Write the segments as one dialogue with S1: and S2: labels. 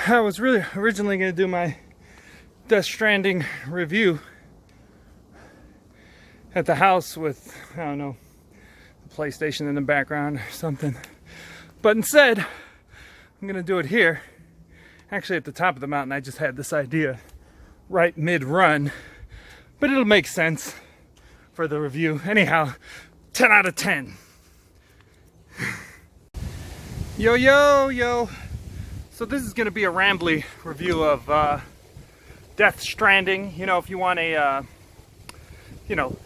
S1: I was really originally going to do my Death Stranding review at the house with, I don't know, the PlayStation in the background or something. But instead, I'm going to do it here. Actually, at the top of the mountain. I just had this idea right mid-run. But it'll make sense for the review. Anyhow, 10 out of 10. Yo, yo, yo. So this is going to be a rambly review of Death Stranding. You know, if you want a,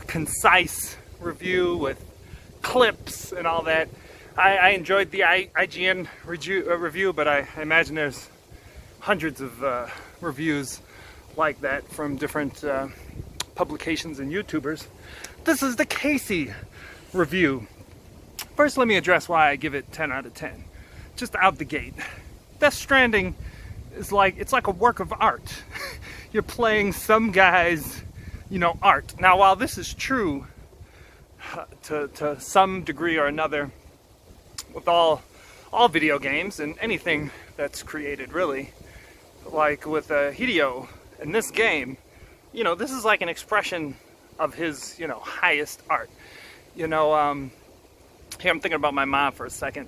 S1: concise review with clips and all that. I enjoyed the IGN review, but I imagine there's hundreds of reviews like that from different publications and YouTubers. This is the Casey review. First, let me address why I give it 10 out of 10. Just out the gate. Death Stranding is it's like a work of art. You're playing some guy's, art. Now, while this is true to some degree or another with all video games and anything that's created, really, like with Hideo in this game, this is like an expression of his, highest art. Here, I'm thinking about my mom for a second.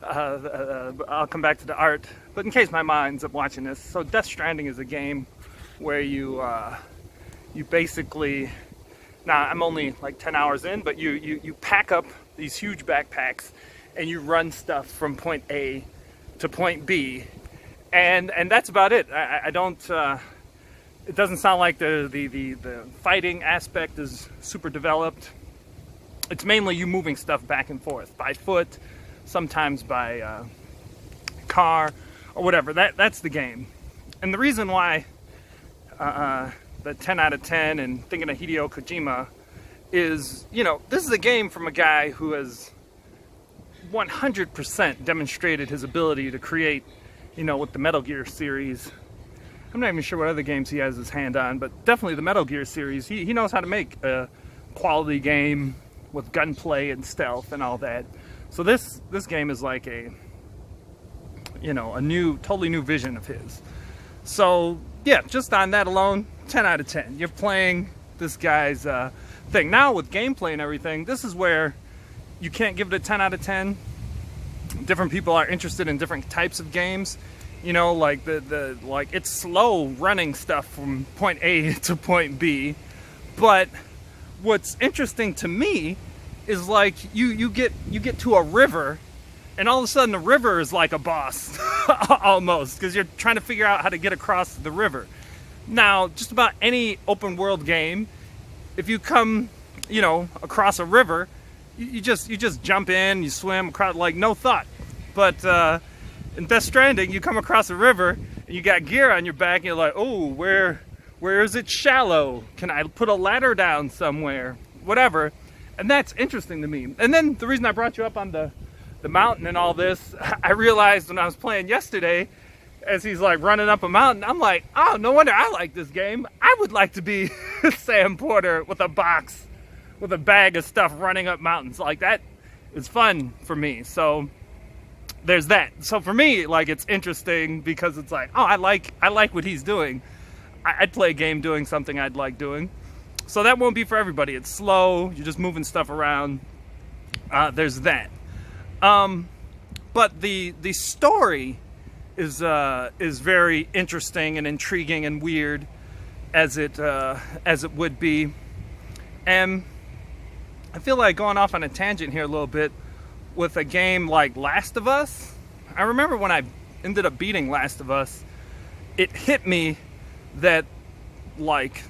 S1: I'll come back to the art. But in case my mom ends up watching this, so Death Stranding is a game where you basically, now I'm only like 10 hours in, but you pack up these huge backpacks and you run stuff from point A to point B, and that's about it. I don't. It doesn't sound like the fighting aspect is super developed. It's mainly you moving stuff back and forth by foot, sometimes by car or whatever. That's the game. And the reason why the 10 out of 10 and thinking of Hideo Kojima is, this is a game from a guy who has 100% demonstrated his ability to create, with the Metal Gear series. I'm not even sure what other games he has his hand on, but definitely the Metal Gear series. He knows how to make a quality game with gunplay and stealth and all that. So this game is like a totally new vision of his. So yeah, just on that alone, 10 out of 10. You're playing this guy's thing. Now with gameplay and everything, this is where you can't give it a 10 out of 10. Different people are interested in different types of games. Like like it's slow running stuff from point A to point B. But what's interesting to me is like you get to a river, and all of a sudden the river is like a boss almost, because you're trying to figure out how to get across the river. Now, just about any open world game, if you come across a river, you just jump in, you swim across, like no thought. But in Death Stranding, you come across a river and you got gear on your back and you're like, oh, where is it shallow? Can I put a ladder down somewhere? Whatever. And that's interesting to me. And then the reason I brought you up on the mountain and all this, I realized when I was playing yesterday, as he's like running up a mountain, I'm like, oh, no wonder I like this game. I would like to be Sam Porter with a box, with a bag of stuff running up mountains. Like, that is fun for me. So there's that. So for me, like, it's interesting because it's like, oh, I like what he's doing. I'd play a game doing something I'd like doing. So that won't be for everybody. It's slow. You're just moving stuff around. There's that. But the story is very interesting and intriguing and weird, as it would be. And I feel like going off on a tangent here a little bit with a game like Last of Us. I remember when I ended up beating Last of Us, it hit me that, like,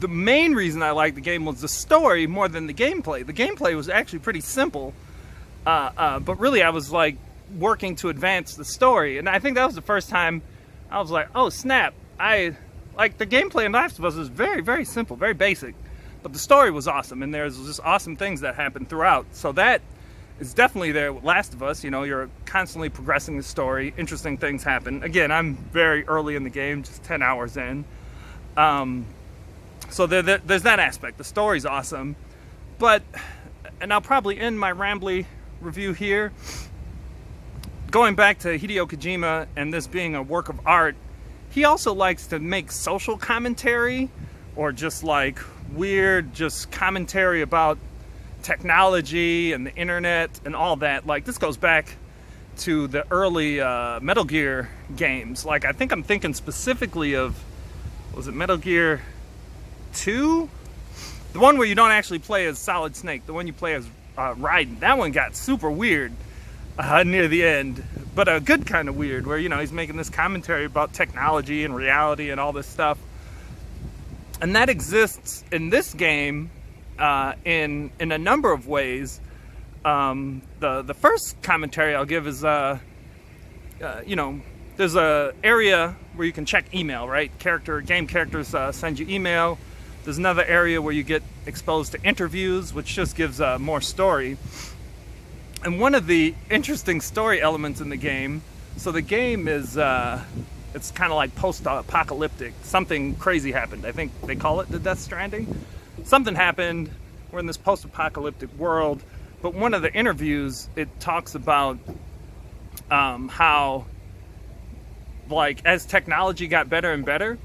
S1: the main reason I liked the game was the story more than the gameplay. The gameplay was actually pretty simple, but really I was like working to advance the story, and I think that was the first time I was like, oh snap, I like the gameplay in Last of Us was very, very simple, very basic, but the story was awesome, and there's just awesome things that happened throughout. So that is definitely there with Last of Us. You're constantly progressing the story, interesting things happen. Again, I'm very early in the game, just 10 hours in. So there's that aspect. The story's awesome, but, and I'll probably end my rambly review here. going back to Hideo Kojima and this being a work of art, he also likes to make social commentary, or just like weird just commentary about technology and the internet and all that. Like, this goes back to the early Metal Gear games. Like, I think I'm thinking specifically of, was it Metal Gear 2? The one where you don't actually play as Solid Snake, the one you play as Raiden. That one got super weird near the end, but a good kind of weird, where, you know, he's making this commentary about technology and reality and all this stuff. And that exists in this game in a number of ways. The first commentary I'll give is, you know, there's a area where you can check email, right? Game characters send you email. There's another area where you get exposed to interviews, which just gives more story. And one of the interesting story elements in the game, so the game is, it's kind of like post-apocalyptic. Something crazy happened. I think they call it the Death Stranding. Something happened. We're in this post-apocalyptic world. But one of the interviews, it talks about how, like, as technology got better and better,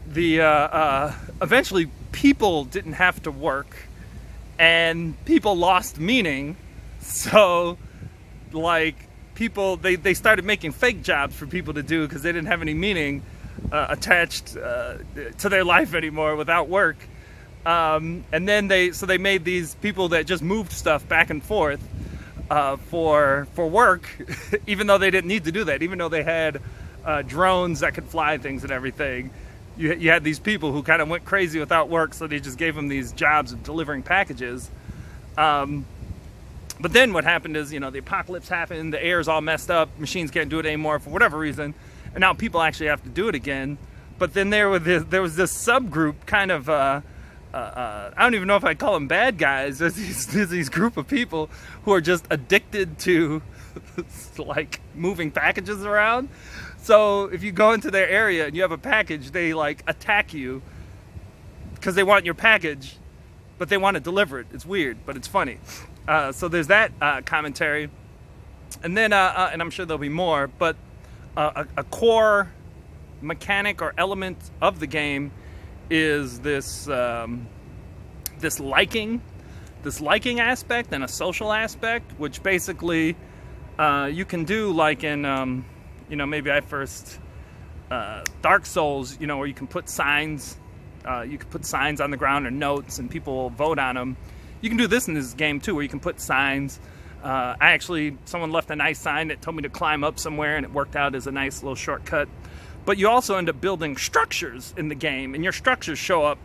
S1: eventually people didn't have to work, and people lost meaning. So, like, people, they started making fake jobs for people to do because they didn't have any meaning attached to their life anymore without work. And then they made these people that just moved stuff back and forth for work, even though they didn't need to do that, even though they had drones that could fly things and everything. You had these people who kind of went crazy without work, so they just gave them these jobs of delivering packages. But then what happened is, you know, the apocalypse happened, the air's all messed up, machines can't do it anymore for whatever reason, and now people actually have to do it again. But then there was this subgroup, kind of, I don't even know if I'd call them bad guys. There's these group of people who are just addicted to, like, moving packages around. So if you go into their area and you have a package, they, like, attack you because they want your package, but they want to deliver it. It's weird, but it's funny. So there's that commentary. And then, and I'm sure there'll be more, but a core mechanic or element of the game is this this liking aspect and a social aspect, which basically you can do, like in you know, maybe I first Dark Souls, you know, where you can put signs, you can put signs on the ground or notes, and people will vote on them. You can do this in this game too, where you can put signs. Someone left a nice sign that told me to climb up somewhere, and it worked out as a nice little shortcut. But you also end up building structures in the game, and your structures show up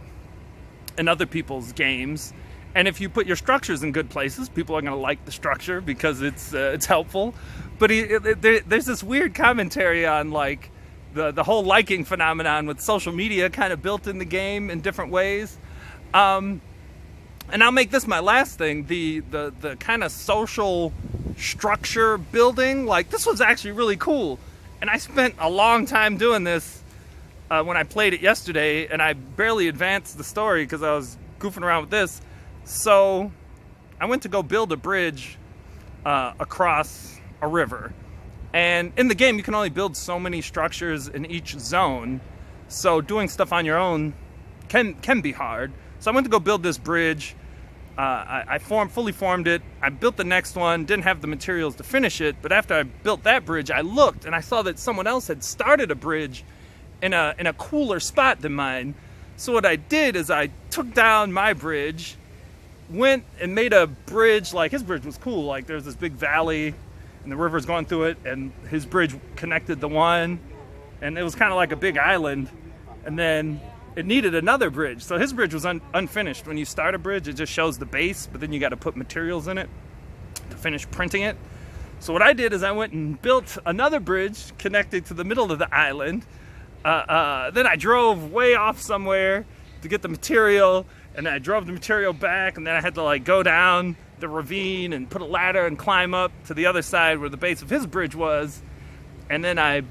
S1: in other people's games. And if you put your structures in good places, people are going to like the structure because it's helpful. But there's this weird commentary on, like, the whole liking phenomenon with social media kind of built in the game in different ways. And I'll make this my last thing, the kind of social structure building. Like, this was actually really cool. And I spent a long time doing this when I played it yesterday, and I barely advanced the story because I was goofing around with this. So I went to go build a bridge across a river. And in the game, you can only build so many structures in each zone. So doing stuff on your own can be hard. So I went to go build this bridge. I fully formed it. I built the next one, didn't have the materials to finish it, but after I built that bridge, I looked and I saw that someone else had started a bridge in a cooler spot than mine. So what I did is I took down my bridge, went and made a bridge. Like, his bridge was cool. Like, there's this big valley and the river's going through it, and his bridge connected the one, and it was kind of like a big island. And then it needed another bridge. So his bridge was unfinished. When you start a bridge, it just shows the base, but then you got to put materials in it to finish printing it. So what I did is I went and built another bridge connected to the middle of the island. Then I drove way off somewhere to get the material, and I drove the material back, and then I had to, like, go down the ravine and put a ladder and climb up to the other side where the base of his bridge was. And then I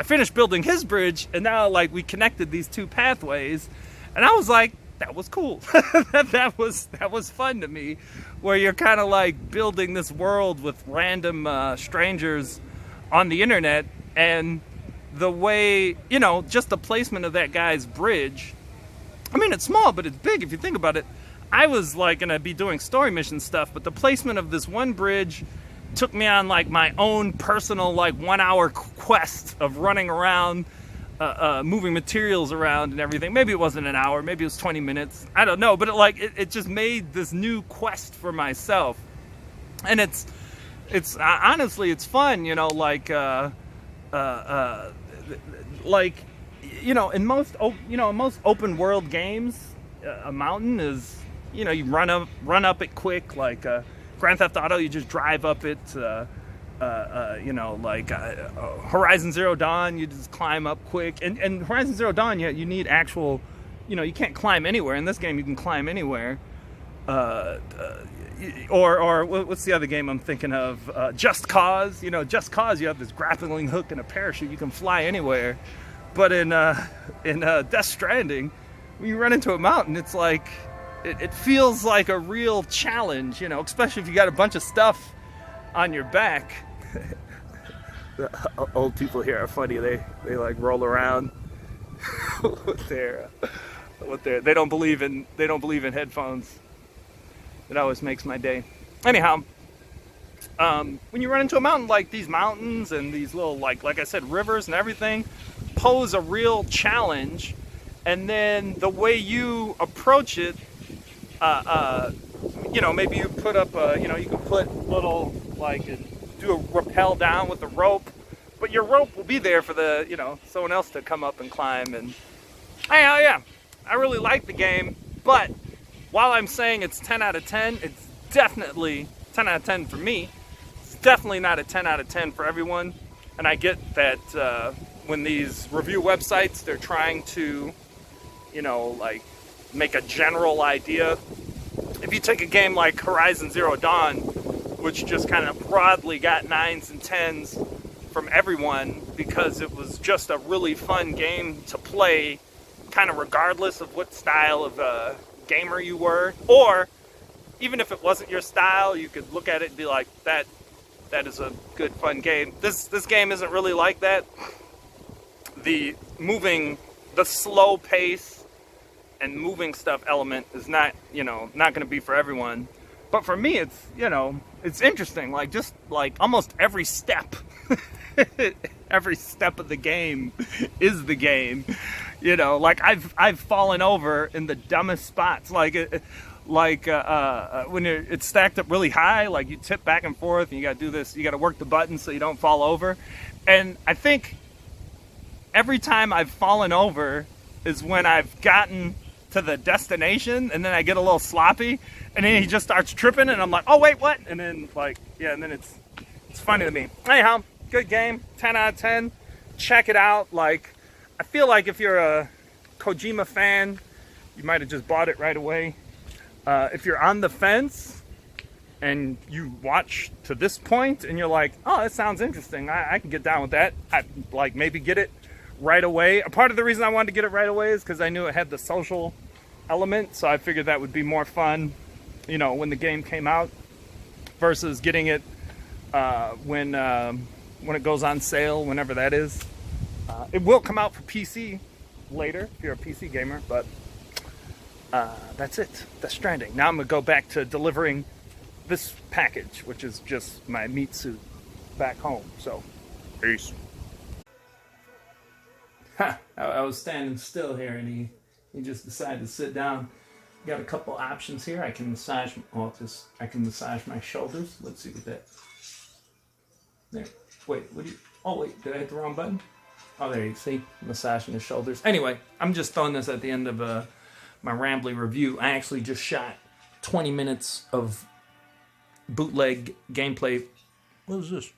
S1: finished building his bridge, and now, like, we connected these two pathways. And I was like, that was cool. that was fun to me, where you're kind of like building this world with random strangers on the internet, and the way, you know, just the placement of that guy's bridge. I mean, it's small, but it's big if you think about it. I was like gonna be doing story mission stuff, but the placement of this one bridge took me on like my own personal like 1 hour quest of running around, moving materials around and everything. Maybe it wasn't an hour, maybe it was 20 minutes. I don't know, but it just made this new quest for myself, and it's honestly it's fun, you know, like you know, in most open world games, a mountain is, you know, you run up it quick, like Grand Theft Auto, you just drive up it. You know, like Horizon Zero Dawn, you just climb up quick. And Horizon Zero Dawn, you need actual, you know, you can't climb anywhere. In this game, you can climb anywhere. Or what's the other game I'm thinking of? Just Cause. You know, Just Cause, you have this grappling hook and a parachute. You can fly anywhere. But in Death Stranding, when you run into a mountain, it's like, it feels like a real challenge, you know, especially if you got a bunch of stuff on your back. The old people here are funny. They like roll around with their they don't believe in headphones. It always makes my day. Anyhow, when you run into a mountain, like these mountains and these little like I said, rivers and everything pose a real challenge, and then the way you approach it, you know, maybe you put up you know, you can put little like do a rappel down with the rope, but your rope will be there for the, you know, someone else to come up and climb. And yeah, I really like the game, but while I'm saying it's 10 out of 10, it's definitely 10 out of 10 for me. It's definitely not a 10 out of 10 for everyone. And I get that when these review websites, they're trying to, you know, like make a general idea. If you take a game like Horizon Zero Dawn, which just kind of broadly got 9s and 10s from everyone because it was just a really fun game to play, kind of regardless of what style of gamer you were, or even if it wasn't your style, you could look at it and be like, that is a good fun game. This game isn't really like that. The slow pace and moving stuff element is not, you know, not going to be for everyone. But for me, it's, you know, it's interesting. Like, just like almost every step, every step of the game is the game. You know, like I've fallen over in the dumbest spots. Like when it's stacked up really high, like you tip back and forth, and you got to do this. You got to work the button so you don't fall over. And I think every time I've fallen over is when I've gotten to the destination, and then I get a little sloppy, and then he just starts tripping, and I'm like, oh wait, what? And then like, yeah, and then it's funny to me. Anyhow, good game, 10 out of 10. Check it out. Like, I feel like if you're a Kojima fan, you might have just bought it right away. If you're on the fence and you watch to this point and you're like, oh, that sounds interesting, I can get down with that. I'd like maybe get it right away. A part of the reason I wanted to get it right away is because I knew it had the social element, so I figured that would be more fun, you know, when the game came out, versus getting it when it goes on sale, whenever that is. It will come out for PC later if you're a PC gamer, but that's it. That's Stranding. Now I'm gonna go back to delivering this package, which is just my meat suit back home. So, peace. I was standing still here, and he just decided to sit down. Got a couple options here. I can massage. I can massage my shoulders. Let's see what that. There. Wait. What do you? Oh wait. Did I hit the wrong button? Oh, there you see. Massaging the shoulders. Anyway, I'm just throwing this at the end of my rambly review. I actually just shot 20 minutes of bootleg gameplay. What is this?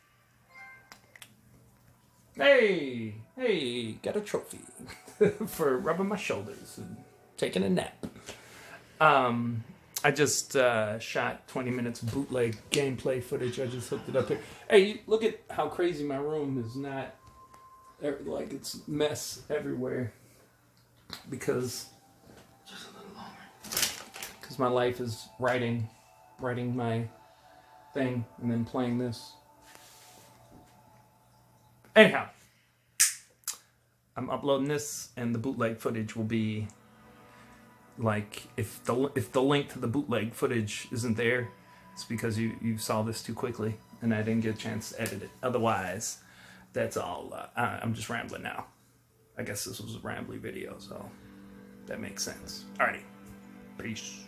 S1: Hey, got a trophy for rubbing my shoulders and taking a nap. I just shot 20 minutes of bootleg gameplay footage. I just hooked it up here. Hey, look at how crazy my room is. Not like it's mess everywhere because just a little longer. because my life is writing my thing and then playing this. Anyhow, I'm uploading this, and the bootleg footage will be like, if the link to the bootleg footage isn't there, it's because you saw this too quickly and I didn't get a chance to edit it. Otherwise, that's all. I'm just rambling now. I guess this was a rambly video, so that makes sense. Alrighty, peace.